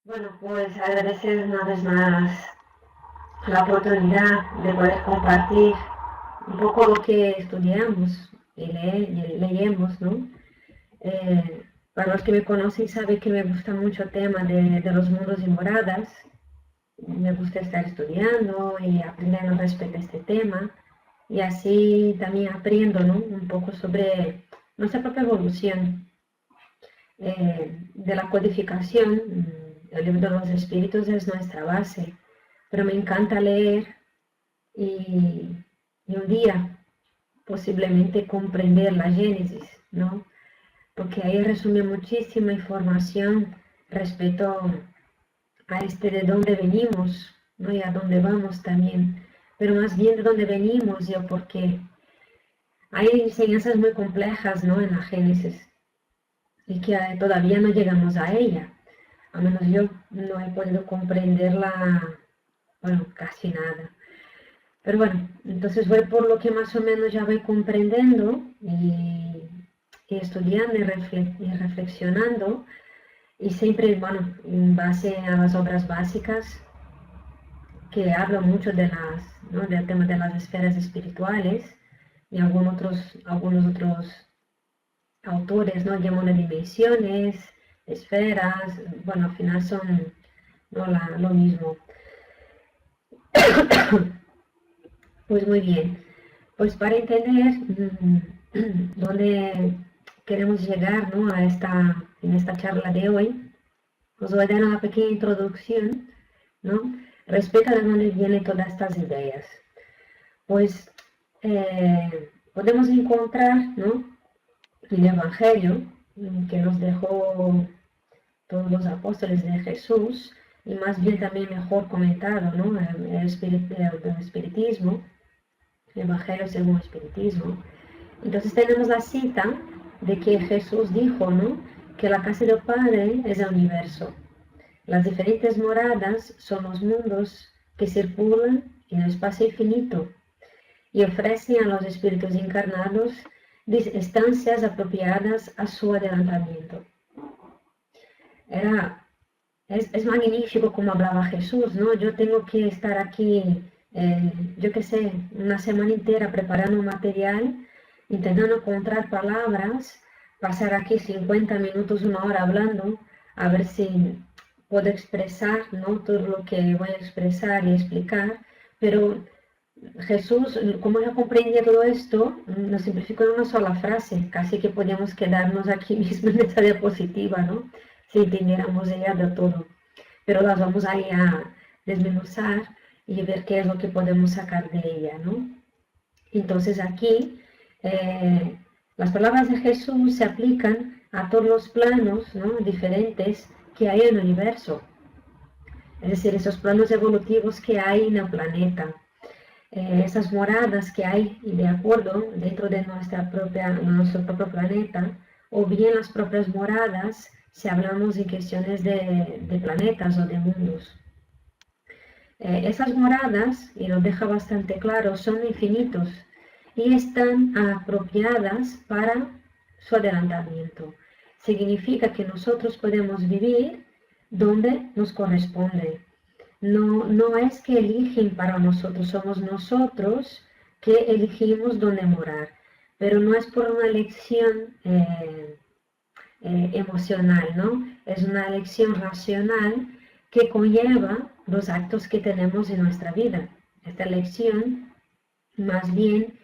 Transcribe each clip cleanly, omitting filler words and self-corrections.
Bueno, pues agradecer una vez más la oportunidad de poder compartir un poco lo que estudiamos y leemos, ¿no? Para los que me conocen saben que me gusta mucho el tema de los mundos y moradas. Me gusta estar estudiando y aprendiendo respecto a este tema. Y así también aprendo, ¿no? Un poco sobre nuestra propia evolución de la codificación. El libro de los espíritus es nuestra base, pero me encanta leer y un día posiblemente comprender la Génesis, ¿no? Porque ahí resume muchísima información respecto a de dónde venimos, ¿no? Y a dónde vamos también, pero más bien de dónde venimos y el por qué. Hay enseñanzas muy complejas, ¿no? En la Génesis y que todavía no llegamos a ella. Al menos yo no he podido comprenderla, bueno, casi nada. Pero bueno, entonces voy por lo que más o menos ya voy comprendiendo y estudiando y reflexionando y siempre, bueno, en base a las obras básicas que hablan mucho de ¿no? del tema de las esferas espirituales y algunos otros autores, ¿no? Llaman de dimensiones, esferas, bueno, al final son, ¿no? Lo mismo. Pues muy bien, pues para entender dónde queremos llegar, ¿no? En esta charla de hoy, os voy a dar una pequeña introducción, ¿no? Respecto a dónde vienen todas estas ideas. Pues podemos encontrar, ¿no? El Evangelio que nos dejó todos los apóstoles de Jesús, y más bien también mejor comentado, ¿no? El espiritismo, el Evangelio según el espiritismo. Entonces tenemos la cita de que Jesús dijo, ¿no? Que la casa del Padre es el universo. Las diferentes moradas son los mundos que circulan en el espacio infinito y ofrecen a los espíritus encarnados estancias apropiadas a su adelantamiento. Es magnífico como hablaba Jesús, ¿no? Yo tengo que estar aquí, yo qué sé, una semana entera preparando un material, intentando encontrar palabras, pasar aquí 50 minutos, una hora hablando, a ver si puedo expresar, ¿no? Todo lo que voy a expresar y explicar, pero Jesús, como yo comprendía todo esto, nos simplificó en una sola frase, casi que podíamos quedarnos aquí mismo en esta diapositiva, ¿no? Si entendiéramos ella de todo. Pero las vamos ahí a desmenuzar y ver qué es lo que podemos sacar de ella, ¿no? Entonces aquí, las palabras de Jesús se aplican a todos los planos, ¿no? Diferentes que hay en el universo. Es decir, esos planos evolutivos que hay en el planeta. Esas moradas que hay de acuerdo dentro de nuestro propio planeta, o bien las propias moradas si hablamos de cuestiones de planetas o de mundos. Esas moradas, y lo deja bastante claro, son infinitos y están apropiadas para su adelantamiento. Significa que nosotros podemos vivir donde nos corresponde. No es que eligen para nosotros, somos nosotros que elegimos dónde morar, pero no es por una elección emocional, ¿no? Es una elección racional que conlleva los actos que tenemos en nuestra vida. Esta elección, más bien,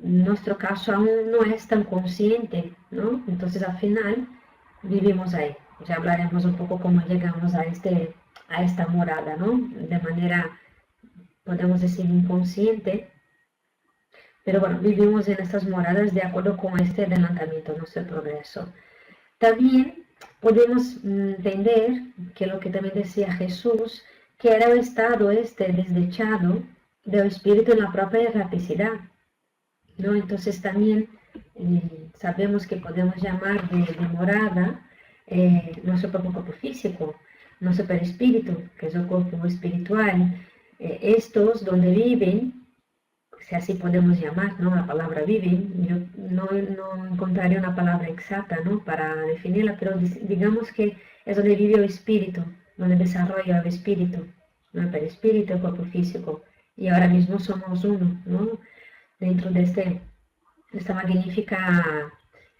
en nuestro caso aún no es tan consciente, ¿no? Entonces al final vivimos ahí. Ya hablaremos un poco cómo llegamos a esta morada, ¿no? De manera, podemos decir, inconsciente, pero bueno, vivimos en estas moradas de acuerdo con este adelantamiento, nuestro progreso. También podemos entender que lo que también decía Jesús, que era el estado desdichado del espíritu en la propia erraticidad, ¿no? Entonces también sabemos que podemos llamar de morada nuestro propio cuerpo físico, nuestro perispíritu, que es el cuerpo espiritual, estos donde viven, si así podemos llamar, ¿no? La palabra viven, yo no encontraré una palabra exacta, ¿no? Para definirla, pero digamos que es donde vive el espíritu, donde desarrolla el espíritu, ¿no? El perispíritu, el cuerpo físico. Y ahora mismo somos uno, ¿no? Dentro de esta magnífica,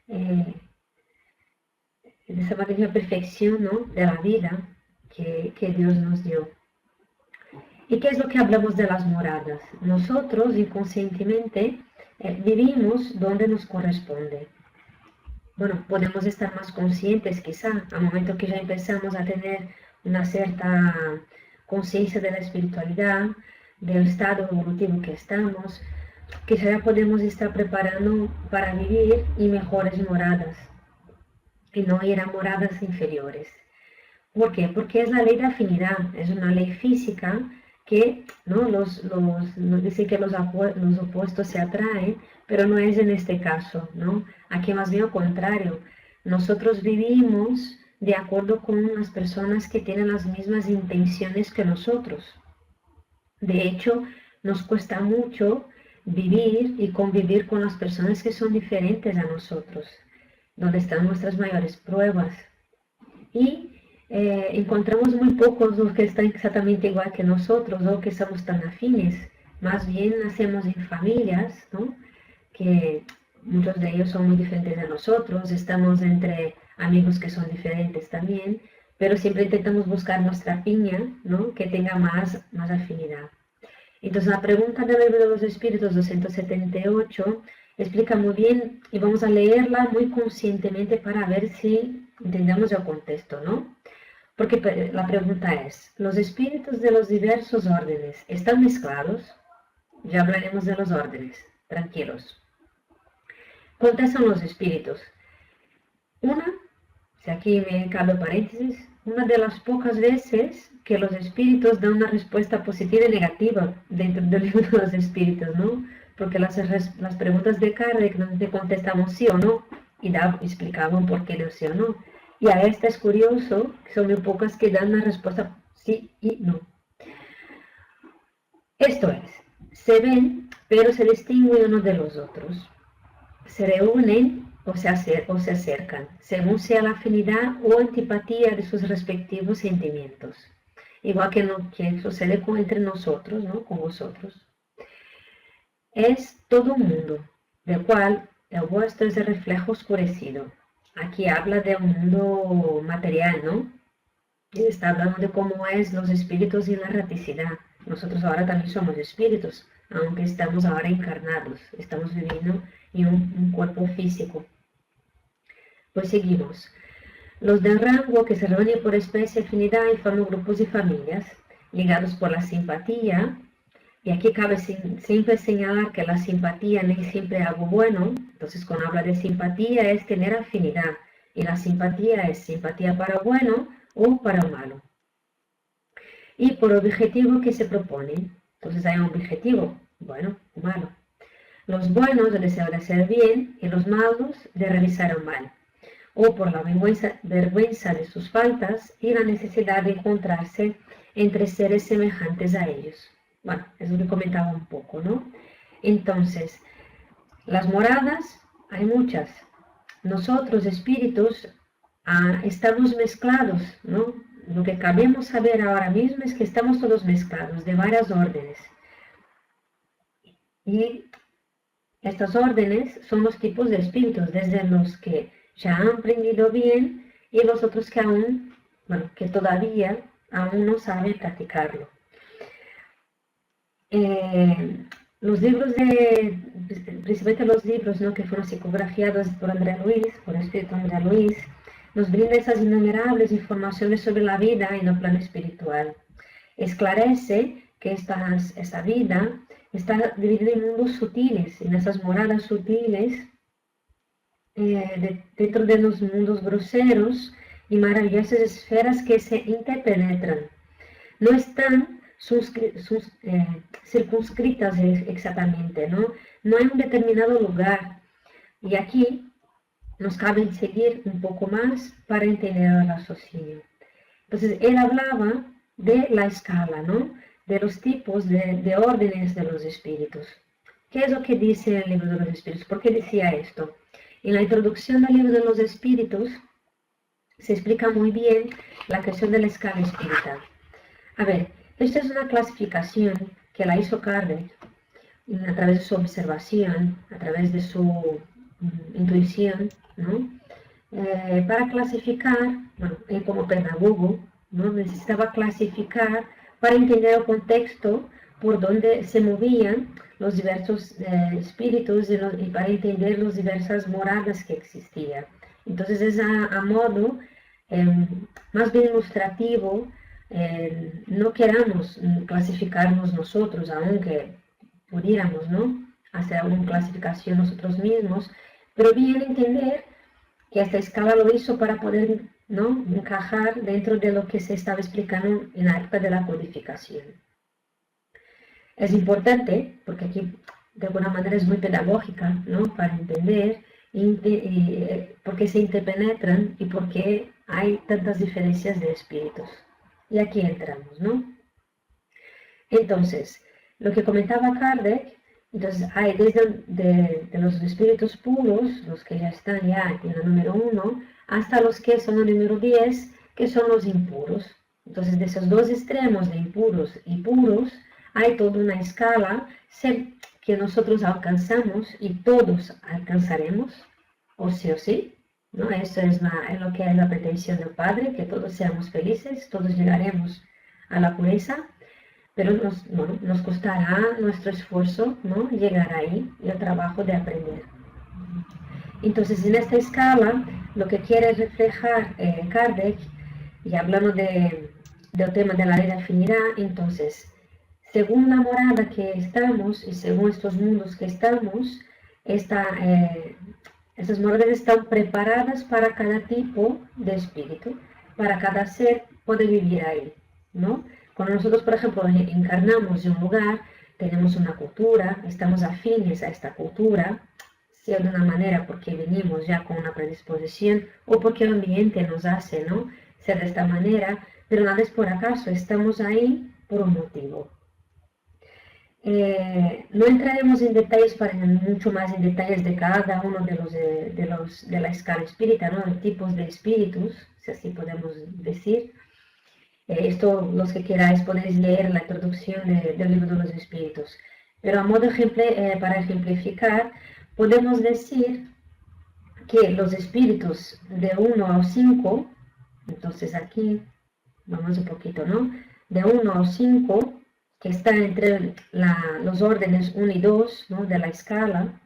eh, de esta magnífica perfección, ¿no? De la vida que Dios nos dio. ¿Y qué es lo que hablamos de las moradas? Nosotros inconscientemente vivimos donde nos corresponde. Bueno, podemos estar más conscientes quizá al momento que ya empezamos a tener una cierta conciencia de la espiritualidad, del estado evolutivo que estamos, que ya podemos estar preparando para vivir en mejores moradas y no ir a moradas inferiores. ¿Por qué? Porque es la ley de afinidad, es una ley física que ¿no? Nos dice que los opuestos se atraen, pero no es en este caso, ¿no? Aquí más bien al contrario, nosotros vivimos de acuerdo con las personas que tienen las mismas intenciones que nosotros. De hecho, nos cuesta mucho vivir y convivir con las personas que son diferentes a nosotros, donde están nuestras mayores pruebas. Y encontramos muy pocos los que están exactamente igual que nosotros o que somos tan afines. Más bien nacemos en familias, ¿no? Que muchos de ellos son muy diferentes de nosotros, estamos entre amigos que son diferentes también, pero siempre intentamos buscar nuestra piña, ¿no? Que tenga más afinidad. Entonces la pregunta del libro de los Espíritus 278 explica muy bien y vamos a leerla muy conscientemente para ver si entendemos el contexto, ¿no? Porque la pregunta es, ¿los espíritus de los diversos órdenes están mezclados? Ya hablaremos de los órdenes, tranquilos. ¿Cuántos son los espíritus? Una, si aquí me cabe paréntesis, una de las pocas veces que los espíritus dan una respuesta positiva y negativa dentro del libro de los espíritus, ¿no? Porque las preguntas de Kardec donde contestamos sí o no y explicaban por qué no sí o no. Y a esta es curioso, que son muy pocas que dan una respuesta sí y no. Esto es, se ven, pero se distinguen unos de los otros. Se reúnen o se acercan, según sea la afinidad o antipatía de sus respectivos sentimientos. Igual que sucede entre nosotros, ¿no? Con vosotros. Es todo un mundo, del cual el vuestro es el reflejo oscurecido. Aquí habla de un mundo material, ¿no? Está hablando de cómo es los espíritus y la erraticidad. Nosotros ahora también somos espíritus, aunque estamos ahora encarnados, estamos viviendo en un cuerpo físico. Pues seguimos. Los del rango que se reúnen por especie y afinidad y forman grupos y familias, ligados por la simpatía, y aquí cabe siempre señalar que la simpatía no es siempre algo bueno, entonces cuando habla de simpatía es tener afinidad, y la simpatía es simpatía para lo bueno o para lo malo. Y por objetivo que se propone, entonces hay un objetivo, bueno o malo. Los buenos el deseo de hacer bien y los malos de realizar el mal, o por la vergüenza de sus faltas y la necesidad de encontrarse entre seres semejantes a ellos. Bueno, eso lo comentaba un poco, ¿no? Entonces, las moradas, hay muchas. Nosotros, espíritus, estamos mezclados, ¿no? Lo que cabemos saber ahora mismo es que estamos todos mezclados, de varias órdenes. Y estas órdenes son los tipos de espíritus, desde los que ya han aprendido bien y los otros que aún, bueno, que todavía aún no saben practicarlo. Los libros principalmente los libros, ¿no? Que fueron psicografiados por André Luis, por el espíritu André Luis, nos brinda esas innumerables informaciones sobre la vida en el plano espiritual. Esclarece que esta vida está dividida en mundos sutiles, en esas moradas sutiles, dentro de los mundos groseros y maravillosas esferas que se interpenetran. No están circunscritas exactamente, ¿no? No hay un determinado lugar. Y aquí nos cabe seguir un poco más para entender el raciocinio. Entonces, él hablaba de la escala, ¿no? De los tipos de órdenes de los espíritus. ¿Qué es lo que dice el libro de los espíritus? ¿Por qué decía esto? En la introducción del libro de los espíritus se explica muy bien la cuestión de la escala espiritual. A ver, esta es una clasificación que la hizo Kardec a través de su observación, a través de su intuición, ¿no? Para clasificar, bueno, él como pedagogo, ¿no? Necesitaba clasificar para entender el contexto por donde se movían los diversos espíritus y para entender las diversas moradas que existían. Entonces es a modo más bien ilustrativo, no queramos clasificarnos nosotros, aunque pudiéramos, ¿no?, hacer alguna clasificación nosotros mismos, pero bien entender que esta escala lo hizo para poder, ¿no?, encajar dentro de lo que se estaba explicando en la época de la codificación. Es importante, porque aquí de alguna manera es muy pedagógica, ¿no?, para entender por qué se interpenetran y por qué hay tantas diferencias de espíritus. Y aquí entramos, ¿no? Entonces, lo que comentaba Kardec, entonces hay desde de los espíritus puros, los que ya están ya en la número 1, hasta los que son el número 10, que son los impuros. Entonces, de esos dos extremos de impuros y puros, hay toda una escala que nosotros alcanzamos y todos alcanzaremos, o sí, ¿no? Eso es lo que es la pretensión del Padre, que todos seamos felices, todos llegaremos a la pureza, pero nos costará nuestro esfuerzo, ¿no?, llegar ahí y el trabajo de aprender. Entonces, en esta escala, lo que quiere reflejar Kardec, y hablando del tema de la ley de afinidad, entonces, según la morada que estamos y según estos mundos que estamos, estas moradas están preparadas para cada tipo de espíritu, para cada ser poder vivir ahí, ¿no? Cuando nosotros, por ejemplo, encarnamos en un lugar, tenemos una cultura, estamos afines a esta cultura, sea de una manera porque venimos ya con una predisposición o porque el ambiente nos hace, ¿no?, ser de esta manera, pero nada es por acaso, estamos ahí por un motivo. No entraremos en detalles, mucho más en detalles de cada uno de la escala espírita, ¿no?, de tipos de espíritus, si así podemos decir. Esto, los que queráis, podéis leer la introducción del libro de los espíritus. Pero a modo para ejemplificar, podemos decir que los espíritus de 1 a 5, entonces aquí vamos un poquito, ¿no?, de 1 a 5, que está entre los órdenes 1 y 2, ¿no?, de la escala.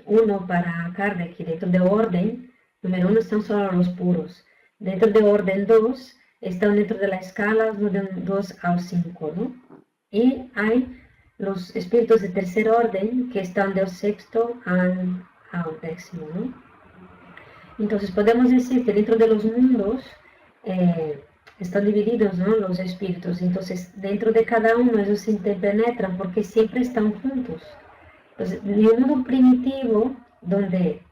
1 para Kardec, y dentro de orden, número 1 están solo los puros. Dentro de orden 2, están dentro de la escala de 2 al 5, ¿no? Y hay los espíritus de tercer orden que están del sexto al décimo, ¿no? Entonces podemos decir que dentro de los mundos están divididos, ¿no?, los espíritus. Entonces dentro de cada uno ellos se interpenetran porque siempre están juntos. Entonces, en un mundo primitivo donde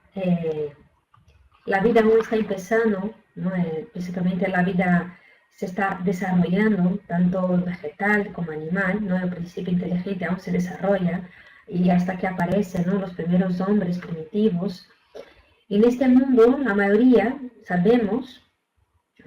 la vida aún está empezando, ¿no?, principalmente la vida se está desarrollando, tanto vegetal como animal, ¿no?, el principio inteligente aún se desarrolla, y hasta que aparecen, ¿no?, los primeros hombres primitivos. En este mundo, la mayoría sabemos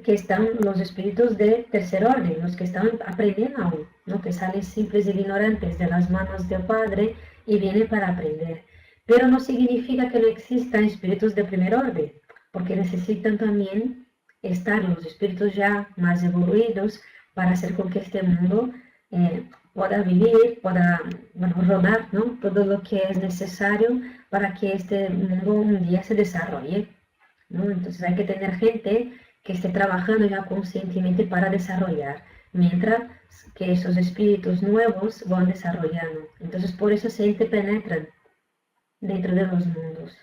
que están los espíritus de tercer orden, los que están aprendiendo aún, ¿no?, que salen simples y ignorantes de las manos del Padre y vienen para aprender. Pero no significa que no existan espíritus de primer orden, porque necesitan también estar los espíritus ya más evoluidos para hacer con que este mundo pueda vivir, pueda, bueno, rodar, ¿no?, todo lo que es necesario para que este mundo un día se desarrolle, ¿no? Entonces hay que tener gente que esté trabajando ya conscientemente para desarrollar, mientras que esos espíritus nuevos van desarrollando. Entonces por eso se interpenetran dentro de los mundos.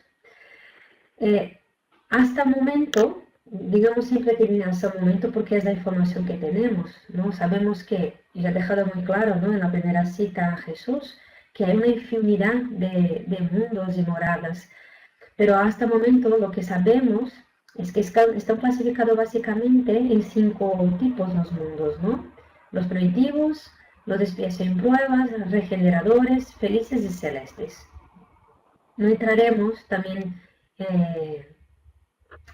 Hasta el momento, digamos siempre que viene hasta el momento porque es la información que tenemos, ¿no? Sabemos que, y ha dejado muy claro, ¿no?, en la primera cita a Jesús, que hay una infinidad de mundos y moradas, pero hasta el momento lo que sabemos es que están clasificados básicamente en 5 tipos los mundos, ¿no? Los primitivos, los de expiación en pruebas, regeneradores, felices y celestes. No entraremos también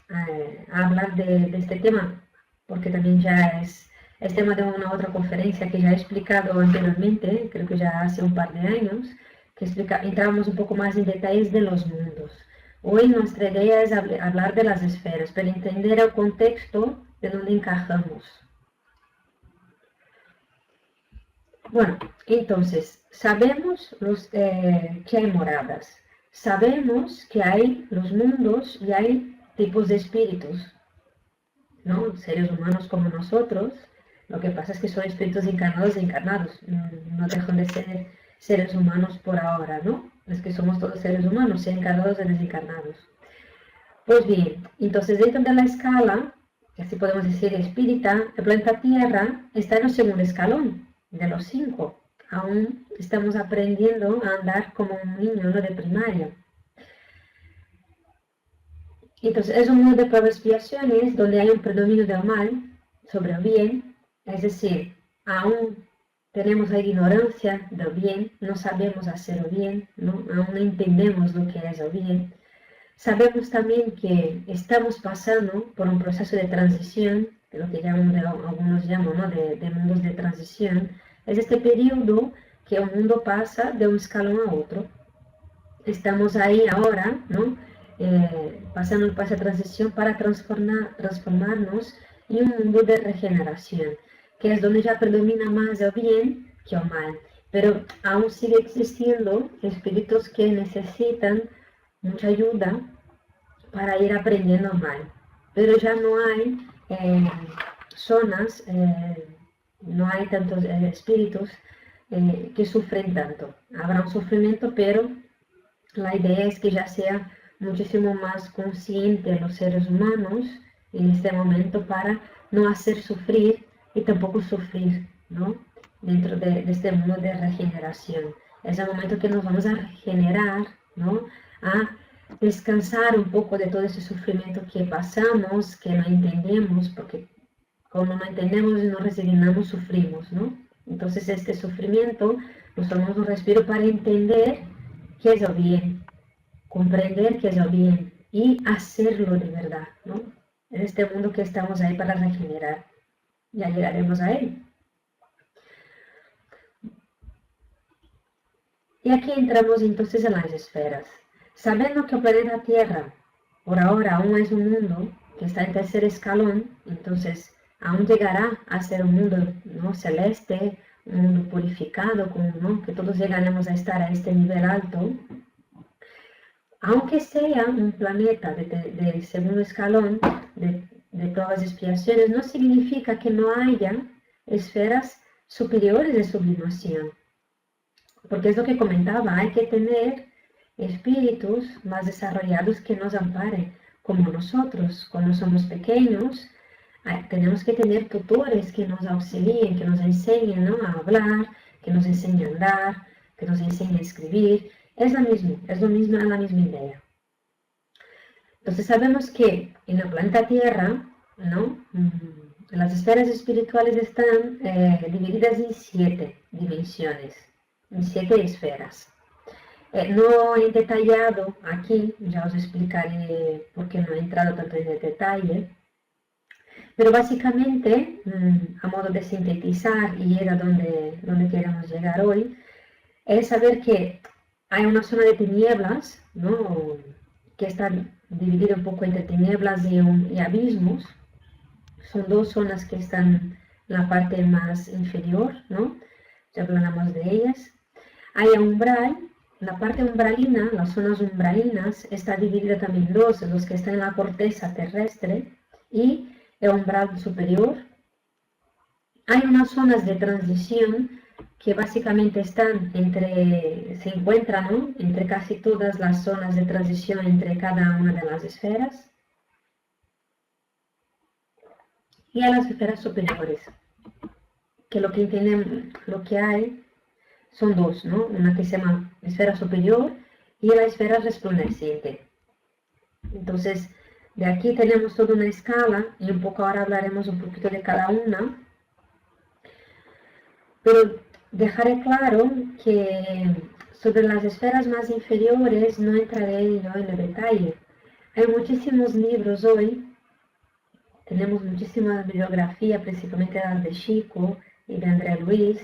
a hablar de este tema, porque también ya es tema de una otra conferencia que ya he explicado anteriormente, creo que ya hace un par de años, que entramos un poco más en detalles de los mundos. Hoy nuestra idea es hablar de las esferas, pero entender el contexto de donde encajamos. Bueno, entonces, sabemos que hay moradas, sabemos que hay los mundos y hay tipos de espíritus, ¿no? Seres humanos como nosotros, lo que pasa es que son espíritus encarnados e encarnados, no dejan de ser seres humanos por ahora, ¿no? Es que somos todos seres humanos, sea encarnados o desencarnados. Pues bien, entonces dentro de la escala, que así podemos decir espírita, el planeta Tierra está en el segundo escalón de los 5. Aún estamos aprendiendo a andar como un niño, ¿no? De primaria. Entonces es un mundo de pruebas y expiaciones donde hay un predominio del mal sobre el bien, es decir, aún tenemos la ignorancia del bien, no sabemos hacer el bien, ¿no? Aún no entendemos lo que es el bien. Sabemos también que estamos pasando por un proceso de transición, que lo que algunos llaman, ¿no? de mundos de transición. Es este periodo que el mundo pasa de un escalón a otro. Estamos ahí ahora, ¿no? Pasando por esa transición para transformarnos en un mundo de regeneración, que es donde ya predomina más el bien que el mal. Pero aún sigue existiendo espíritus que necesitan mucha ayuda para ir aprendiendo mal. Pero ya no hay zonas, no hay tantos espíritus que sufren tanto. Habrá un sufrimiento, pero la idea es que ya sea muchísimo más consciente los seres humanos en este momento para no hacer sufrir y tampoco sufrir, ¿no? Dentro de este mundo de regeneración. Es el momento que nos vamos a regenerar, ¿no? A descansar un poco de todo ese sufrimiento que pasamos, que no entendemos, porque como no entendemos y no resignamos, sufrimos, ¿no? Entonces este sufrimiento nos tomamos un respiro para entender qué es el bien, comprender qué es el bien y hacerlo de verdad, ¿no? En este mundo que estamos ahí para regenerar. Ya llegaremos a él. Y aquí entramos entonces en las esferas. Sabiendo que el planeta Tierra, por ahora, aún es un mundo que está en tercer escalón, entonces aún llegará a ser un mundo, ¿no? Celeste, un mundo purificado, ¿no? Que todos llegaremos a estar a este nivel alto. Aunque sea un planeta de segundo escalón, de pruebas y expiaciones, no significa que no haya esferas superiores de sublimación. Porque es lo que comentaba, hay que tener espíritus más desarrollados que nos amparen, como nosotros, cuando somos pequeños, tenemos que tener tutores que nos auxilien, que nos enseñen, ¿no? A hablar, que nos enseñen a andar, que nos enseñen a escribir. Es lo mismo, es la misma idea. Entonces sabemos que en el planeta Tierra, ¿no? Las esferas espirituales están divididas en 7 dimensiones, en 7 esferas. No he detallado aquí, ya os explicaré por qué no he entrado tanto en el detalle, pero básicamente, a modo de sintetizar y ir a donde queremos llegar hoy, es saber que hay una zona de tinieblas, ¿no? Que está dividida un poco entre tinieblas y abismos. Son 2 zonas que están en la parte más inferior, ¿no? Ya hablamos de ellas. Hay umbral, la parte umbralina, las zonas umbralinas, está dividida también en 2, los que están en la corteza terrestre y el umbral superior. Hay unas zonas de transición que básicamente se encuentran, ¿no? Entre casi todas las zonas de transición entre cada una de las esferas. Y a las esferas superiores, que lo que entienden, lo que hay son 2, ¿no? Una que se llama esfera superior y la esfera resplandeciente. Entonces, de aquí tenemos toda una escala y un poco ahora hablaremos un poquito de cada una. Pero dejaré claro que sobre las esferas más inferiores no entraré yo en el detalle, Hay muchísimos libros hoy, tenemos muchísima bibliografía, principalmente de Chico y de André Luis,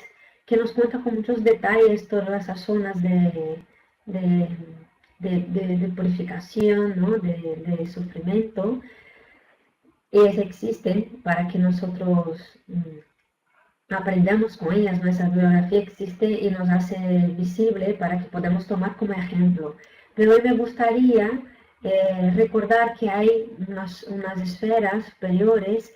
que nos cuenta con muchos detalles todas esas zonas de, de purificación, ¿no? de sufrimiento. Ellas existen para que nosotros aprendamos con ellas. Nuestra bibliografía existe y nos hace visible para que podamos tomar como ejemplo. Pero hoy me gustaría recordar que hay unas esferas superiores,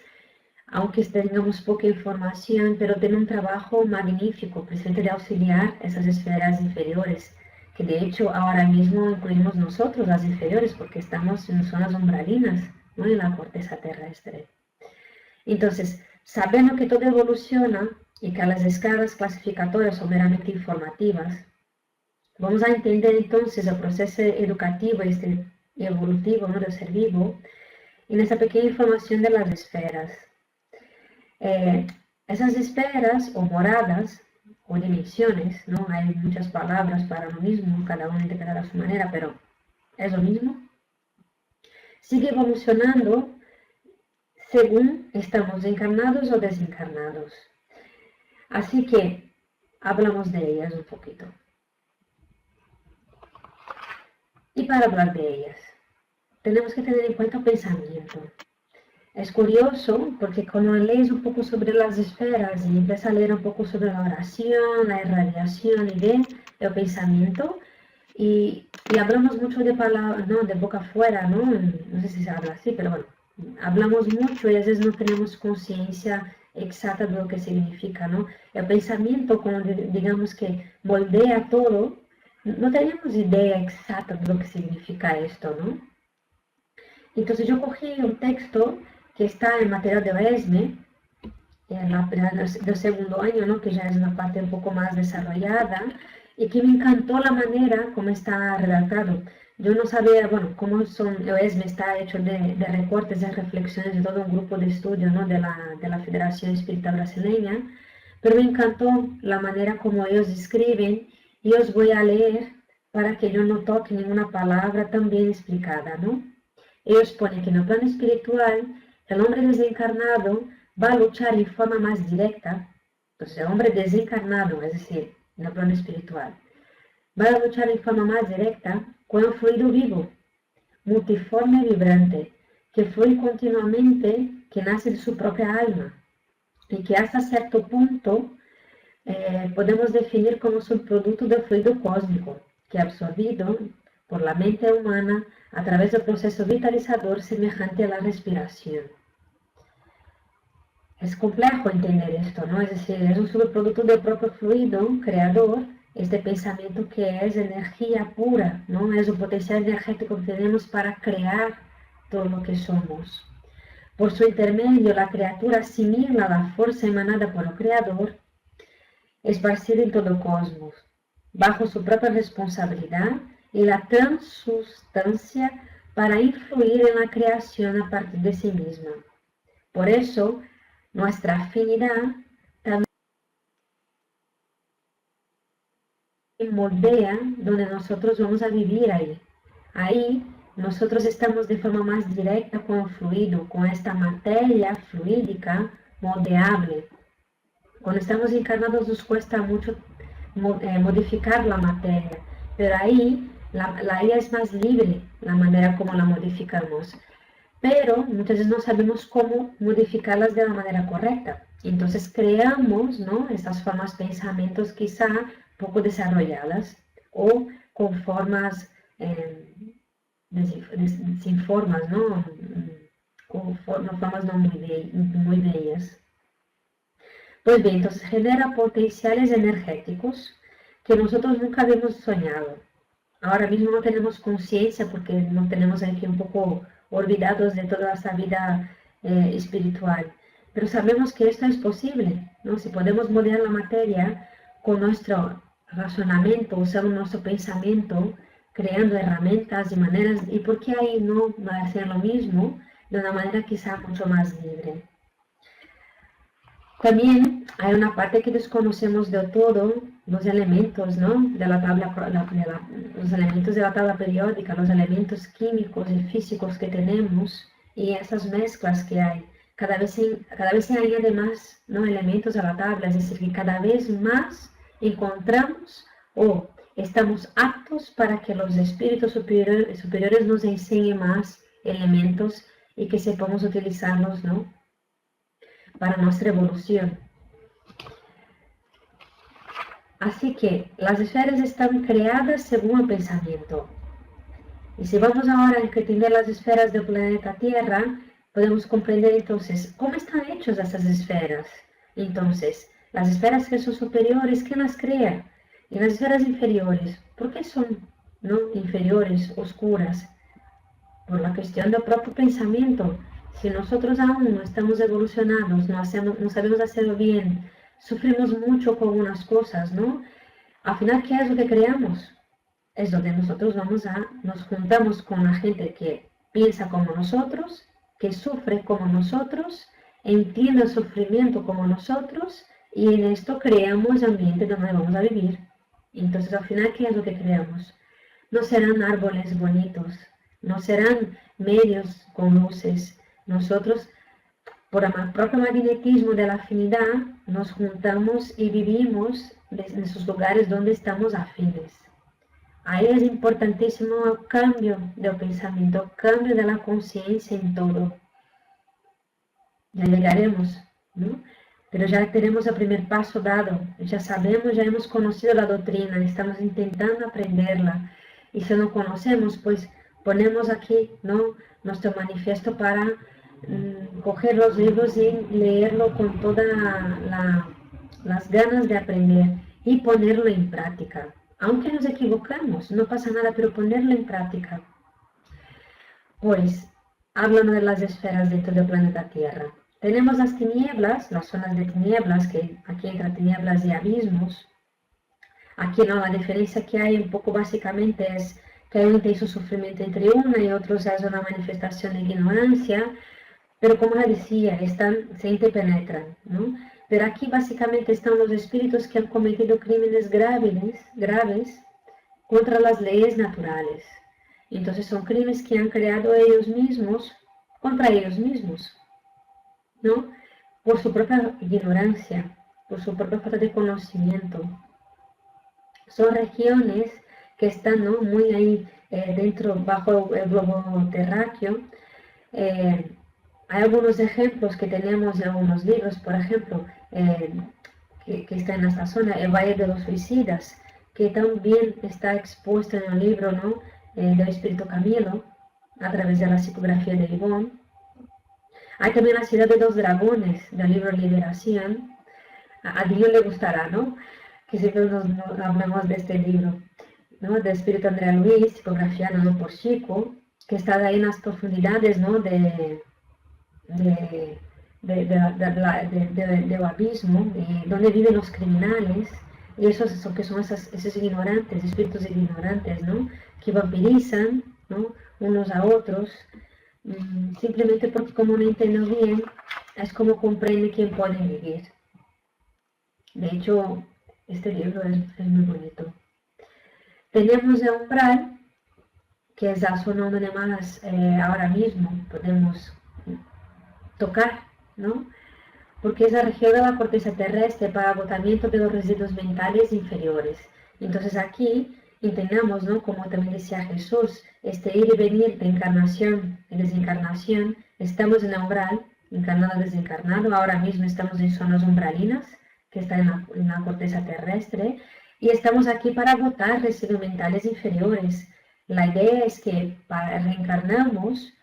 aunque tengamos poca información, pero tienen un trabajo magnífico, presente de auxiliar esas esferas inferiores, que de hecho ahora mismo incluimos nosotros las inferiores, porque estamos en zonas umbralinas, ¿no? En la corteza terrestre. Entonces, sabiendo que todo evoluciona y que las escalas clasificatorias son meramente informativas, vamos a entender entonces el proceso educativo y evolutivo, ¿no? del ser vivo en esa pequeña información de las esferas. Esas esferas o moradas o dimensiones, ¿no? Hay muchas palabras para lo mismo, cada una interpretada a su manera, pero es lo mismo. Sigue evolucionando según estamos encarnados o desencarnados. Así que hablamos de ellas un poquito. Y para hablar de ellas, tenemos que tener en cuenta el pensamiento. Es curioso porque cuando lees un poco sobre las esferas y empiezas a leer un poco sobre la oración, la irradiación y el pensamiento, y hablamos mucho de palabras, ¿no? De boca afuera, ¿no? No sé si se habla así, pero bueno, hablamos mucho y a veces no tenemos conciencia exacta de lo que significa, ¿no? El pensamiento, cuando digamos que moldea todo, no tenemos idea exacta de lo que significa esto, ¿no? Entonces yo cogí un texto que está en material de la ESME, del segundo año, ¿no? Que ya es una parte un poco más desarrollada, y que me encantó la manera como está redactado. Yo no sabía, bueno, cómo son, el ESME está hecho de recortes, de reflexiones de todo un grupo de estudio, ¿no? de la Federación Espírita Brasileña, pero me encantó la manera como ellos escriben, y os voy a leer para que yo no toque ninguna palabra tan bien explicada, ¿no? Ellos ponen que en el plano espiritual, el hombre desencarnado va a luchar en forma más directa. Entonces, el hombre desencarnado, es decir, en el plano espiritual, va a luchar en forma más directa con el fluido vivo, multiforme y vibrante, que fluye continuamente, que nace de su propia alma, y que hasta cierto punto podemos definir como subproducto del fluido cósmico, que es absorbido por la mente humana a través del proceso vitalizador semejante a la respiración. Es complejo entender esto, ¿no? Es decir, es un subproducto del propio fluido creador, este pensamiento que es energía pura, ¿no? Es un potencial energético que tenemos para crear todo lo que somos. Por su intermedio, la criatura asimila la fuerza emanada por el creador, esparcida en todo el cosmos, bajo su propia responsabilidad y la transustancia para influir en la creación a partir de sí misma. Por eso, nuestra afinidad también moldea donde nosotros vamos a vivir ahí. Ahí nosotros estamos de forma más directa con el fluido, con esta materia fluídica moldeable. Cuando estamos encarnados nos cuesta mucho modificar la materia, pero ahí la IA es más libre, la manera como la modificamos. Pero muchas veces no sabemos cómo modificarlas de la manera correcta. Entonces creamos, ¿no? Estas formas, pensamientos quizá poco desarrolladas o con formas sin formas, ¿no? Con formas no muy bellas. Pues bien, entonces genera potenciales energéticos que nosotros nunca habíamos soñado. Ahora mismo no tenemos conciencia porque no tenemos aquí un poco olvidados de toda esta vida espiritual. Pero sabemos que esto es posible, ¿no? Si podemos moldear la materia con nuestro razonamiento, usando nuestro pensamiento, creando herramientas y maneras, ¿y por qué ahí no va a hacer lo mismo de una manera quizá mucho más libre? También hay una parte que desconocemos del todo los elementos, ¿no? De la tabla, los elementos de la tabla periódica, los elementos químicos y físicos que tenemos y esas mezclas que hay. Cada vez se añade más, ¿no? Elementos a la tabla, es decir, que cada vez más encontramos o estamos aptos para que los espíritus superiores nos enseñen más elementos y que sepamos utilizarlos, ¿no? Para nuestra evolución. Así que las esferas están creadas según el pensamiento. Y si vamos ahora a entender las esferas del planeta Tierra, podemos comprender entonces cómo están hechas esas esferas. Entonces, las esferas que son superiores, ¿quién las crea? Y las esferas inferiores, ¿por qué son, no, inferiores, oscuras? Por la cuestión del propio pensamiento. Si nosotros aún no estamos evolucionados, no sabemos hacerlo bien, sufrimos mucho con unas cosas, ¿no? Al final, ¿qué es lo que creamos? Es donde nosotros nos juntamos con la gente que piensa como nosotros, que sufre como nosotros, entiende el sufrimiento como nosotros, y en esto creamos el ambiente donde vamos a vivir. Entonces, al final, ¿qué es lo que creamos? No serán árboles bonitos, no serán medios con luces. Nosotros, por el propio magnetismo de la afinidad, nos juntamos y vivimos en esos lugares donde estamos afines. Ahí es importantísimo el cambio del pensamiento, el cambio de la conciencia en todo. Ya llegaremos, ¿no? Pero ya tenemos el primer paso dado, ya sabemos, ya hemos conocido la doctrina, estamos intentando aprenderla. Y si no conocemos, pues ponemos aquí, ¿no?, nuestro manifiesto para coger los libros y leerlo con todas las ganas de aprender y ponerlo en práctica. Aunque nos equivocamos, no pasa nada, pero ponerlo en práctica. Pues, hablando de las esferas dentro del planeta Tierra. Tenemos las tinieblas, las zonas de tinieblas, que aquí entre tinieblas y abismos. Aquí no, la diferencia que hay un poco básicamente es que hay un intenso sufrimiento entre una y otra, es una manifestación de ignorancia, pero como ya decía, se interpenetran, ¿no? Pero aquí básicamente están los espíritus que han cometido crímenes graves contra las leyes naturales. Entonces son crímenes que han creado ellos mismos contra ellos mismos, ¿no? Por su propia ignorancia, por su propia falta de conocimiento. Son regiones que están, ¿no?, muy ahí dentro, bajo el globo terráqueo. Hay algunos ejemplos que tenemos en algunos libros, por ejemplo, que está en esta zona, el Valle de los Suicidas, que también está expuesto en el libro, ¿no?, del Espíritu Camilo, a través de la psicografía de Yvonne. Hay también la Ciudad de los Dragones, del libro Liberación. A Dios le gustará, ¿no?, que siempre nos hablamos de este libro, ¿no?, del Espíritu Andrea Luis, psicografiado por Chico, que está ahí en las profundidades, ¿no?, del abismo, donde viven los criminales, y esos que son esos ignorantes, espíritus ignorantes, ¿no?, que vampirizan, ¿no?, unos a otros, simplemente porque como no entienden bien, es como comprenden quién pueden vivir. De hecho, este libro es muy bonito. Tenemos el umbral, que es la zona donde más ahora mismo podemos tocar, ¿no?, porque es la región de la corteza terrestre para agotamiento de los residuos mentales inferiores. Entonces aquí entendamos, ¿no?, como también decía Jesús, este ir y venir de encarnación y desencarnación. Estamos en el umbral, encarnado, desencarnado, ahora mismo estamos en zonas umbralinas, que están en la corteza terrestre, y estamos aquí para agotar residuos mentales inferiores. La idea es que reencarnamos,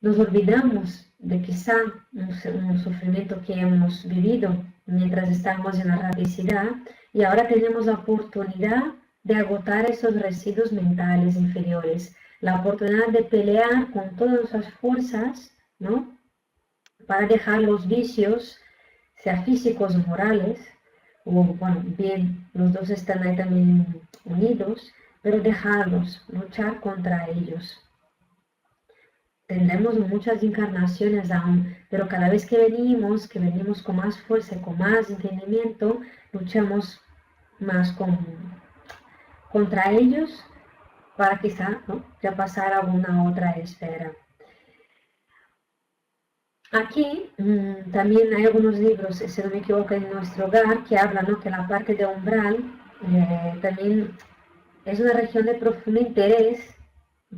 nos olvidamos de quizá un sufrimiento que hemos vivido mientras estábamos en la radicidad, y ahora tenemos la oportunidad de agotar esos residuos mentales inferiores, la oportunidad de pelear con todas nuestras fuerzas, ¿no?, para dejar los vicios, sea físicos o morales, o bueno, bien, los dos están ahí también unidos, pero dejarlos, luchar contra ellos. Tendremos muchas encarnaciones aún, pero cada vez que venimos con más fuerza, con más entendimiento, luchamos más contra ellos para quizá, ¿no?, ya pasar a alguna otra esfera. Aquí también hay algunos libros, si no me equivoco, en Nuestro Hogar, que hablan, ¿no?, que la parte de umbral también es una región de profundo interés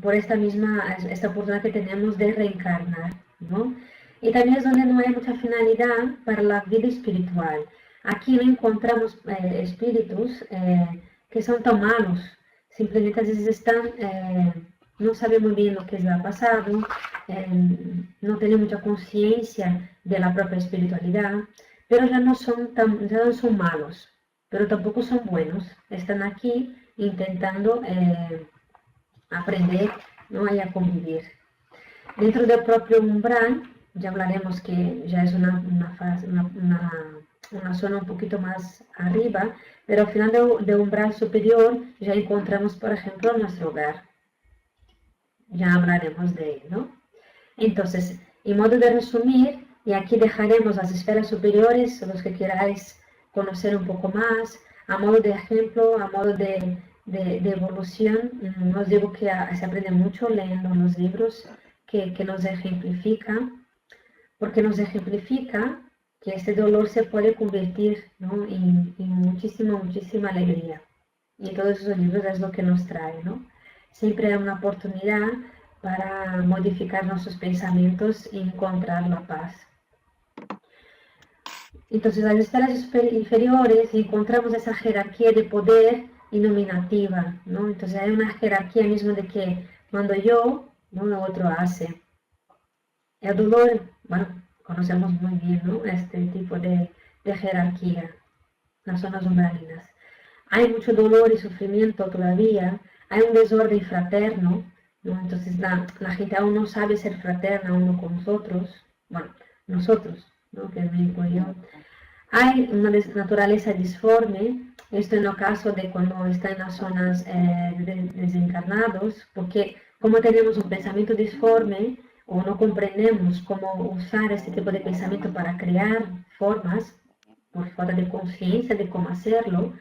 por esta oportunidad que tenemos de reencarnar, ¿no? Y también es donde no hay mucha finalidad para la vida espiritual. Aquí no encontramos espíritus que son tan malos, simplemente a veces están, no saben muy bien lo que les ha pasado, no tienen mucha conciencia de la propia espiritualidad, pero ya no son malos, pero tampoco son buenos. Están aquí intentando aprender, ¿no?, y a convivir. Dentro del propio umbral, ya hablaremos que ya es una zona un poquito más arriba, pero al final del umbral superior ya encontramos, por ejemplo, Nuestro Hogar. Ya hablaremos de él, ¿no? Entonces, en modo de resumir, y aquí dejaremos las esferas superiores, los que queráis conocer un poco más, a modo de ejemplo, a modo de evolución. Os digo que se aprende mucho leyendo los libros que nos ejemplifican, porque nos ejemplica que este dolor se puede convertir, ¿no?, en muchísima alegría. Y todos esos libros es lo que nos trae, ¿no? Siempre hay una oportunidad para modificar nuestros pensamientos y encontrar la paz. Entonces, en las esferas inferiores encontramos esa jerarquía de poder iluminativa, ¿no? Entonces hay una jerarquía mismo de que cuando yo, ¿no?, lo otro hace. El dolor, bueno, conocemos muy bien, ¿no?, este tipo de jerarquía, las zonas umbralinas. Hay mucho dolor y sufrimiento todavía, hay un desorden fraterno, ¿no? Entonces la gente aún no sabe ser fraterna uno con nosotros, bueno, nosotros, ¿no?, que me incluyo. Hay una naturaleza disforme, esto en el caso de cuando está en las zonas desencarnados, porque como tenemos un pensamiento disforme o no comprendemos cómo usar este tipo de pensamiento para crear formas, por falta de conciencia de cómo hacerlo,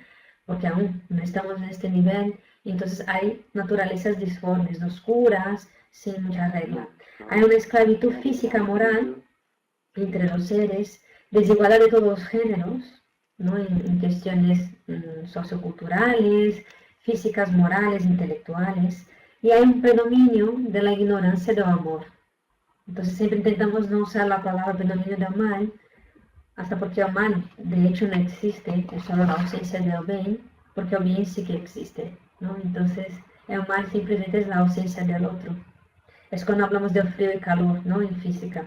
porque aún no estamos en este nivel, entonces hay naturalezas disformes, oscuras, sin mucha regla. Hay una esclavitud física moral entre los seres, desigualdad de todos los géneros, ¿no?, en cuestiones socioculturales, físicas, morales, intelectuales, y hay un predominio de la ignorancia del amor. Entonces siempre intentamos no usar la palabra predominio del mal, hasta porque el mal de hecho no existe, es solo la ausencia del bien, porque el bien sí que existe, ¿no? Entonces el mal simplemente es la ausencia del otro. Es cuando hablamos de frío y calor, ¿no?, en física.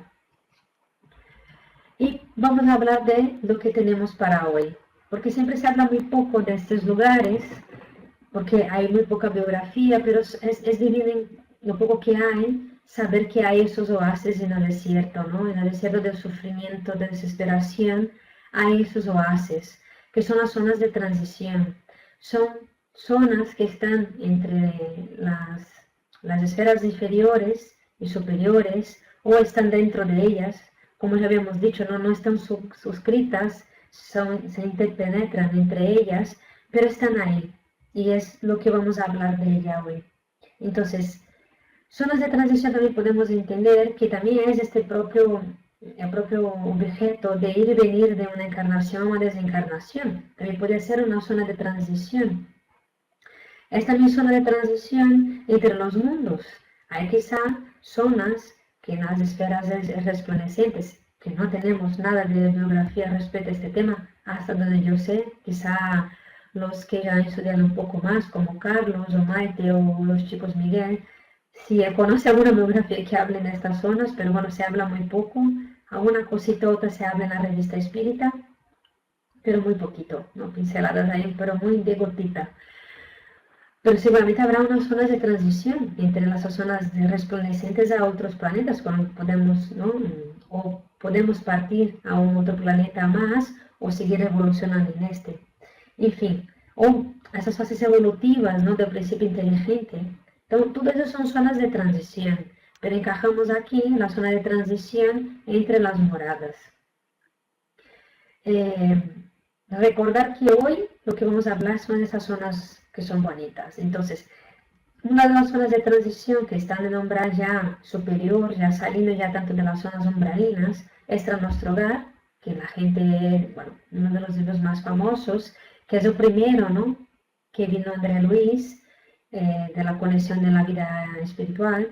Y vamos a hablar de lo que tenemos para hoy, porque siempre se habla muy poco de estos lugares, porque hay muy poca biografía, pero es divino en lo poco que hay, saber que hay esos oasis en el desierto, ¿no? En el desierto del sufrimiento, de desesperación, hay esos oasis, que son las zonas de transición. Son zonas que están entre las esferas inferiores y superiores, o están dentro de ellas, como ya habíamos dicho, no están suscritas, se interpenetran entre ellas, pero están ahí. Y es lo que vamos a hablar de ella hoy. Entonces, zonas de transición también podemos entender que también es el propio objeto de ir y venir de una encarnación a desencarnación. También puede ser una zona de transición. Es también zona de transición entre los mundos. Hay quizá zonas que en las esferas resplandecientes, que no tenemos nada de biografía respecto a este tema, hasta donde yo sé, quizá los que ya han estudiado un poco más, como Carlos o Maite o los chicos Miguel, si conoce alguna biografía que hable en estas zonas, pero bueno, se habla muy poco, alguna cosita otra se habla en la revista espírita, pero muy poquito, ¿no? Pinceladas ahí, pero muy de gotita. Pero seguramente habrá unas zonas de transición entre las zonas resplandecientes a otros planetas, cuando podemos, ¿no?, o podemos partir a un otro planeta más o seguir evolucionando en este. En fin, o esas fases evolutivas, ¿no?, del principio inteligente. Entonces, todo eso son zonas de transición, pero encajamos aquí en la zona de transición entre las moradas. recordar que hoy lo que vamos a hablar son esas zonas que son bonitas. Entonces, una de las zonas de transición que están en umbral ya superior, ya saliendo ya tanto de las zonas umbralinas, está nuestro hogar, que la gente, bueno, uno de los libros más famosos, que es el primero, ¿no? Que vino André Luis, de la conexión de la vida espiritual,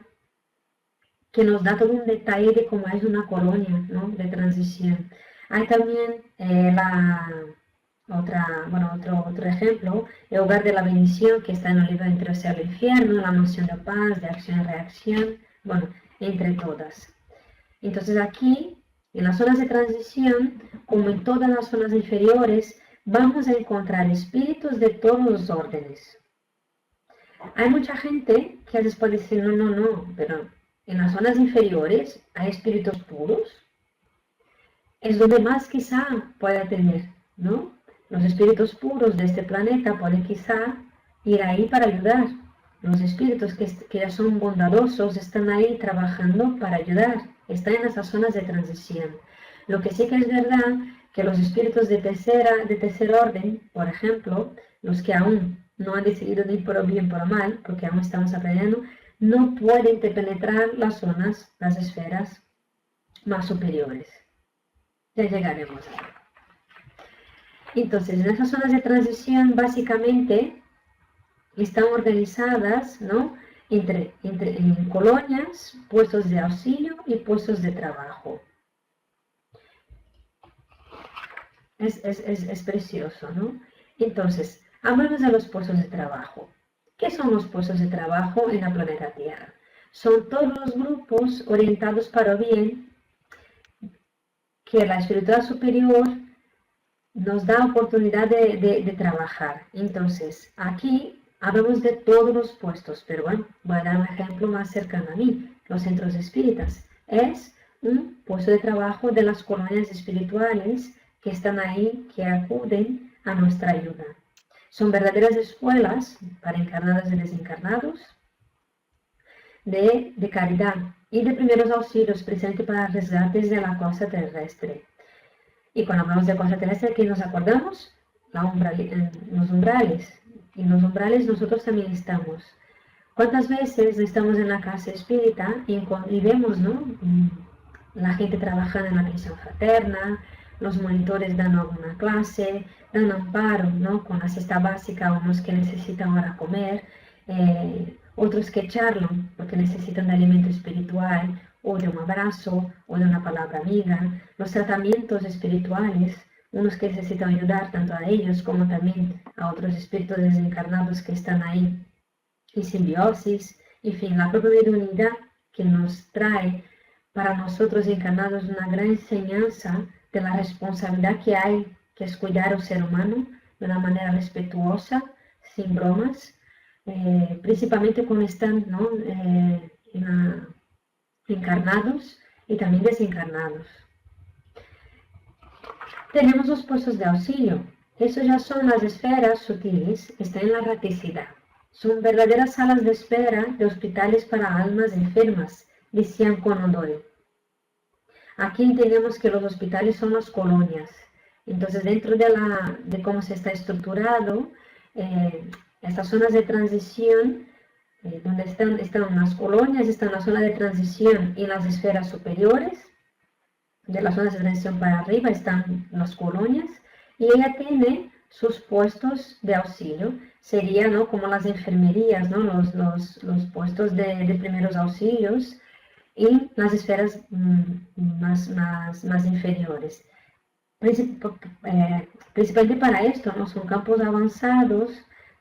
que nos da todo un detalle de cómo es una colonia, ¿no? De transición. Hay también otro ejemplo, el hogar de la bendición, que está en el libro Entre el cielo y el infierno, la noción de paz, de acción y reacción, bueno, entre todas. Entonces aquí, en las zonas de transición, como en todas las zonas inferiores, vamos a encontrar espíritus de todos los órdenes. Hay mucha gente que a veces puede decir, no, pero en las zonas inferiores hay espíritus puros. Es donde más quizá pueda tener, ¿no? Los espíritus puros de este planeta pueden quizá ir ahí para ayudar. Los espíritus que ya son bondadosos están ahí trabajando para ayudar. Están en esas zonas de transición. Lo que sí que es verdad que los espíritus de tercer orden, por ejemplo, los que aún no han decidido ni por bien por mal, porque aún estamos aprendiendo, no pueden penetrar las zonas, las esferas más superiores. Ya llegaremos. Entonces, en esas zonas de transición, básicamente, están organizadas, ¿no? En colonias, puestos de auxilio y puestos de trabajo. Es precioso, ¿no? Entonces, hablamos de los puestos de trabajo. ¿Qué son los puestos de trabajo en el planeta Tierra? Son todos los grupos orientados para el bien que la espiritualidad superior nos da oportunidad de trabajar. Entonces, aquí hablamos de todos los puestos, pero bueno, voy a dar un ejemplo más cercano a mí. Los centros espíritas es un puesto de trabajo de las colonias espirituales que están ahí, que acuden a nuestra ayuda. Son verdaderas escuelas para encarnados y desencarnados de caridad y de primeros auxilios, precisamente para resgates de la costa terrestre. Y cuando hablamos de costa terrestre, ¿qué nos acordamos? Los umbrales. Y en los umbrales nosotros también estamos. ¿Cuántas veces estamos en la casa espírita y vemos, ¿no? La gente trabajando en la misión fraterna, los monitores dando alguna clase, dando amparo, ¿no? Con la cesta básica a unos que necesitan ahora comer, otros que charlan porque necesitan de alimento espiritual, o de un abrazo, o de una palabra amiga, los tratamientos espirituales, unos que necesitan ayudar tanto a ellos como también a otros espíritus desencarnados que están ahí, y simbiosis, en fin, la propia unidad que nos trae para nosotros encarnados una gran enseñanza de la responsabilidad que hay, que es cuidar al ser humano de una manera respetuosa, sin bromas, principalmente cuando están, ¿no? Encarnados y también desencarnados. Tenemos los puestos de auxilio. Esos ya son las esferas sutiles, están en la raticidad. Son verdaderas salas de espera de hospitales para almas enfermas, decían Conan Doyle. Aquí entendemos que los hospitales son las colonias. Entonces, dentro de cómo se está estructurado, estas zonas de transición, donde están las colonias, están la zona de transición y las esferas superiores. De las zonas de transición para arriba están las colonias y ella tiene sus puestos de auxilio. Serían, ¿no? Como las enfermerías, ¿no? Los puestos de primeros auxilios y las esferas más inferiores. Principalmente para esto, ¿no? Son campos avanzados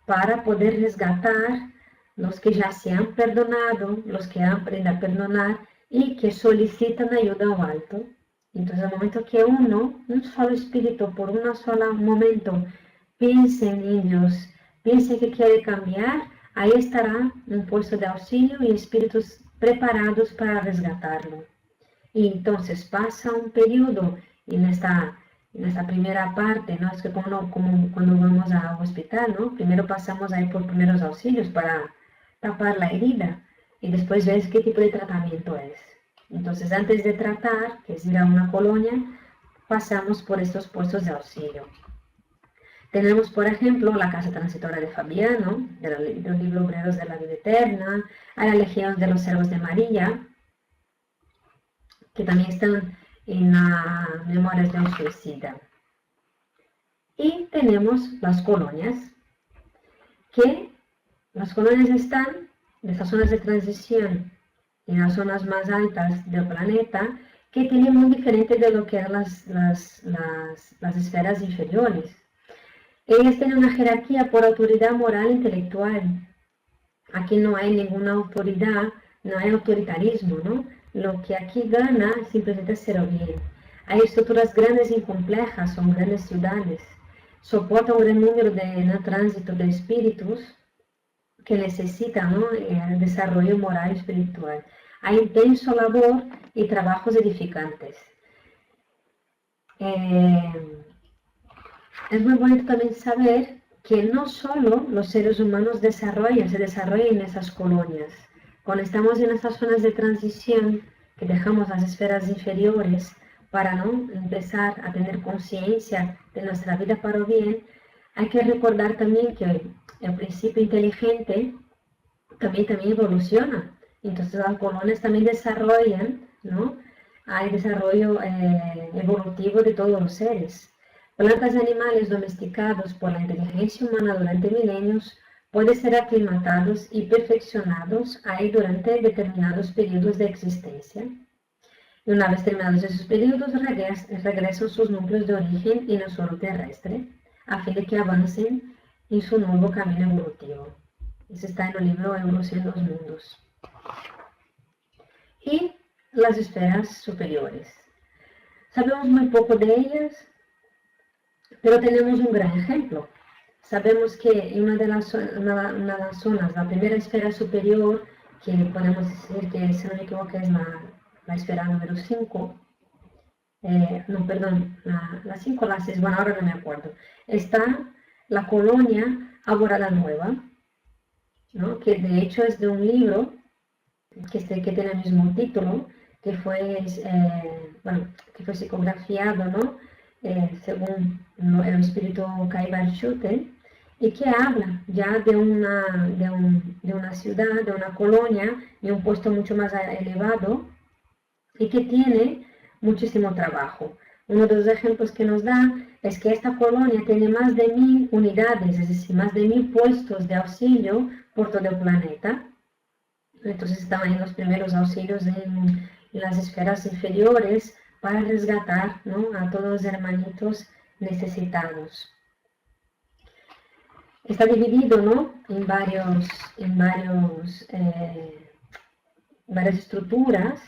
para poder resgatar los que ya se han perdonado, los que han aprendido a perdonar y que solicitan ayuda al alto. Entonces, al momento que un solo espíritu, por un solo momento, piense en ellos, piense que quiere cambiar, ahí estará un puesto de auxilio y espíritus preparados para resgatarlo. Y entonces pasa un periodo en esta primera parte, ¿no? Es que como cuando vamos al hospital, ¿no? Primero pasamos ahí por primeros auxilios para tapar la herida y después ves qué tipo de tratamiento es. Entonces, antes de tratar, que es ir a una colonia, pasamos por estos puestos de auxilio. Tenemos, por ejemplo, la Casa Transitora de Fabiano, del libro Obreros de la Vida Eterna, a la Legión de los Servos de María, que también están en las Memorias de un Suicida. Y tenemos las colonias, que las colonias están de esas zonas de transición en las zonas más altas del planeta, que tienen muy diferente de lo que eran las esferas inferiores. Ellas tienen una jerarquía por autoridad moral e intelectual. Aquí no hay ninguna autoridad, no hay autoritarismo, ¿no? Lo que aquí gana es simplemente ser o bien. Hay estructuras grandes y complejas, son grandes ciudades. Soporta un gran número de tránsito de espíritus que necesitan, ¿no?, el desarrollo moral y espiritual. Hay intenso labor y trabajos edificantes. Es muy bonito también saber que no solo los seres humanos se desarrollan en esas colonias. Cuando estamos en esas zonas de transición, que dejamos las esferas inferiores para no empezar a tener conciencia de nuestra vida para el bien, hay que recordar también que el principio inteligente también evoluciona. Entonces las colonias también desarrollan, ¿no? Hay desarrollo evolutivo de todos los seres. Plantas y animales domesticados por la inteligencia humana durante milenios pueden ser aclimatados y perfeccionados ahí durante determinados periodos de existencia. Y una vez terminados esos periodos, regresan sus núcleos de origen en el suelo terrestre, a fin de que avancen en su nuevo camino evolutivo. Eso está en el libro Evolución de los Mundos. Y las esferas superiores. Sabemos muy poco de ellas, pero tenemos un gran ejemplo. Sabemos que en una de las zonas, la primera esfera superior, que podemos decir que, si no me equivoco, es la esfera número 5, no, perdón, la 5 o la 6, bueno, ahora no me acuerdo, está la colonia Alborada Nueva, ¿no?, que de hecho es de un libro que tiene el mismo título, que fue psicografiado, ¿no?, según el espíritu Kaibar Schulte, y que habla ya de una ciudad, de una colonia, de un puesto mucho más elevado, y que tiene muchísimo trabajo. Uno de los ejemplos que nos da es que esta colonia tiene más de 1000 unidades, es decir, más de 1000 puestos de auxilio por todo el planeta. Entonces estaban en los primeros auxilios en las esferas inferiores para resgatar, ¿no?, a todos los hermanitos necesitados. Está dividido, ¿no?, en varias estructuras,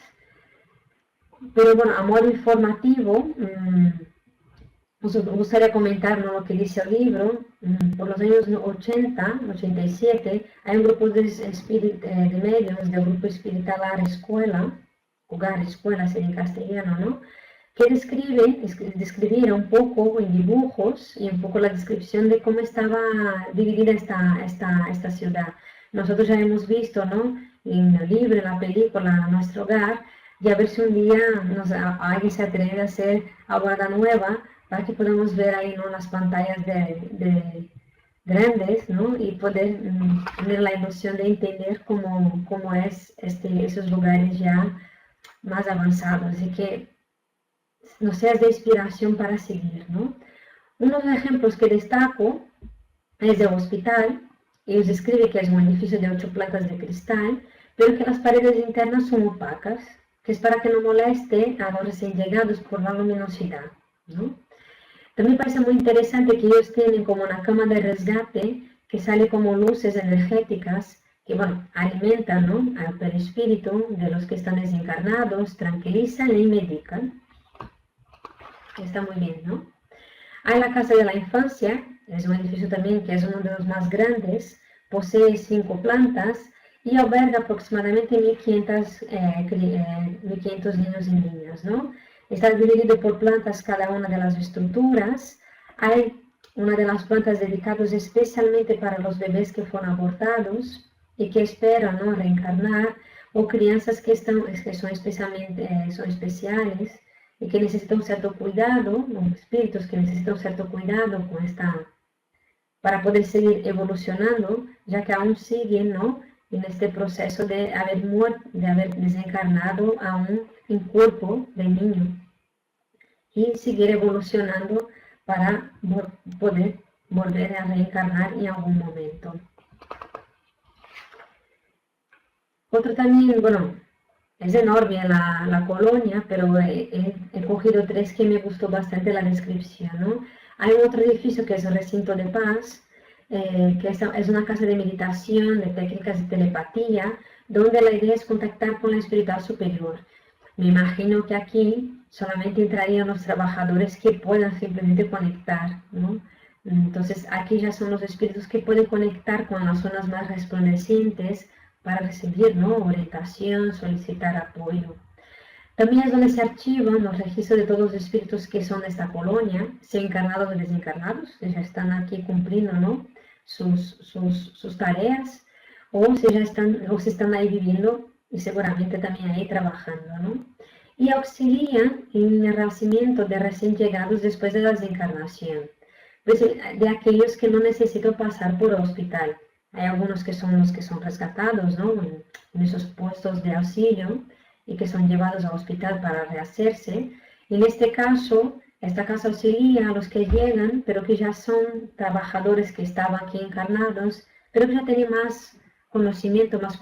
pero bueno, a modo informativo, me gustaría comentar, ¿no?, lo que dice el libro. Por los años 80, 87, hay un grupo de medios del grupo espiritual Hogar Escuela sería en castellano, ¿no?, que describiera un poco en dibujos y un poco la descripción de cómo estaba dividida esta ciudad. Nosotros ya hemos visto, ¿no?, en el libro, en la película, Nuestro Hogar, y a ver si un día alguien se atreve a hacer Alborada Nueva, para que podamos ver ahí, ¿no?, las pantallas grandes, ¿no?, y poder tener la ilusión de entender cómo es esos lugares ya más avanzados, y que nos sea de inspiración para seguir, ¿no? Unos ejemplos que destaco es del hospital. Ellos describen que es un edificio de 8 plantas de cristal, pero que las paredes internas son opacas, que es para que no moleste a los recién llegados por la luminosidad, ¿no? También parece muy interesante que ellos tienen como una cama de resgate que sale como luces energéticas que, bueno, alimentan, ¿no?, al perispíritu de los que están desencarnados, tranquilizan y medican. Está muy bien, ¿no? Hay la Casa de la Infancia, es un edificio también que es uno de los más grandes, posee 5 plantas y alberga aproximadamente 1500 niños y niñas, ¿no? Está dividido por plantas cada una de las estructuras. Hay una de las plantas dedicadas especialmente para los bebés que fueron abortados y que esperan, ¿no?, reencarnar, o crianzas que son especiales y que necesitan un cierto cuidado, espíritus que necesitan un cierto cuidado con esta para poder seguir evolucionando, ya que aún siguen, ¿no?, en este proceso de haber muerto, de haber desencarnado aún en cuerpo de niño y seguir evolucionando para poder volver a reencarnar en algún momento. Otro también, bueno, es enorme la colonia, pero he cogido tres que me gustó bastante la descripción, ¿no? Hay otro edificio que es el Recinto de Paz, que es una casa de meditación, de técnicas de telepatía, donde la idea es contactar con la espiritual superior. Me imagino que aquí solamente entrarían los trabajadores que puedan simplemente conectar, ¿no? Entonces aquí ya son los espíritus que pueden conectar con las zonas más resplandecientes para recibir, ¿no?, orientación, solicitar apoyo. También es donde se archivan los registros de todos los espíritus que son de esta colonia, sea encarnados o desencarnados, que ya están aquí cumpliendo, ¿no?, sus tareas, o si están ahí viviendo y seguramente también ahí trabajando, ¿no? Y auxilian en el renacimiento de recién llegados después de la desencarnación, pues de aquellos que no necesitan pasar por hospital. Hay algunos que son los que son rescatados, ¿no?, en esos puestos de auxilio y que son llevados al hospital para rehacerse. En este caso, esta casa auxilia a los que llegan, pero que ya son trabajadores que estaban aquí encarnados, pero que ya tenían más conocimiento, más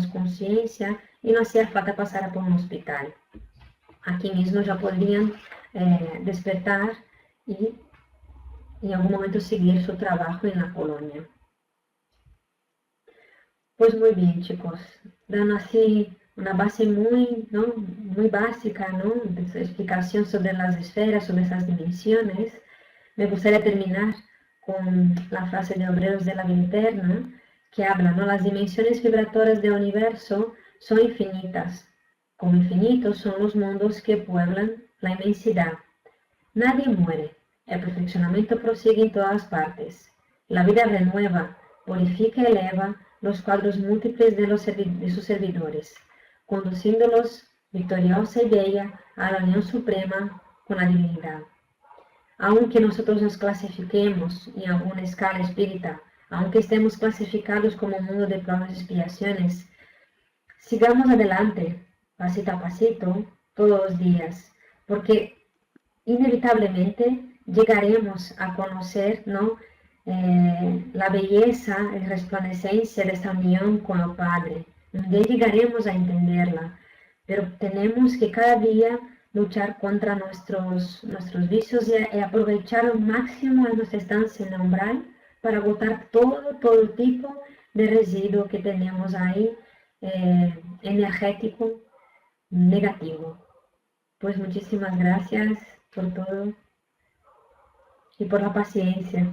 conciencia, y no hacía falta pasar por un hospital. Aquí mismo ya podrían despertar y en algún momento seguir su trabajo en la colonia. Pues muy bien, chicos, dando así una base muy, ¿no?, muy básica, ¿no?, de explicación sobre las esferas, sobre esas dimensiones. Me gustaría terminar con la frase de Obreros de la Vida Eterna, que habla, ¿no?, las dimensiones vibratorias del universo son infinitas. Como infinitos son los mundos que pueblan la inmensidad. Nadie muere. El perfeccionamiento prosigue en todas partes. La vida renueva, purifica y eleva los cuadros múltiples de sus servidores, conduciéndolos victoriosa y bella a la unión suprema con la divinidad. Aunque nosotros nos clasifiquemos en alguna escala espírita, aunque estemos clasificados como un mundo de pruebas y expiaciones, sigamos adelante, pasito a pasito, todos los días, porque inevitablemente llegaremos a conocer, ¿no?, la belleza y resplandecencia de esa unión con el Padre. Un día llegaremos a entenderla, pero tenemos que cada día luchar contra nuestros vicios y aprovechar al máximo nuestra estancia en el umbral para botar todo tipo de residuo que tenemos ahí, energético, negativo. Pues muchísimas gracias por todo y por la paciencia.